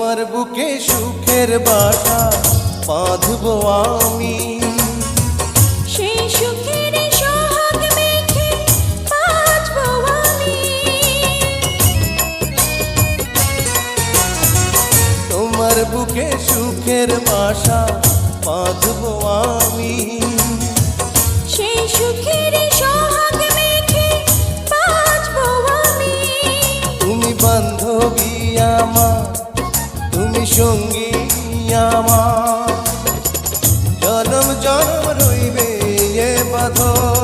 তোমার বুকে সুখের বাসা বাঁধবো আমি, সেই সুখের সোহাগ মেখে বাঁচবো আমি। তোমার বুকে সুখের বাসা বাঁধবো আমি, সেই সুখের সোহাগ মেখে বাঁচবো আমি। তুমি বান্ধবী আমার, তুমি সঙ্গী আমার, জনম জনম রইবে এ বাঁধন।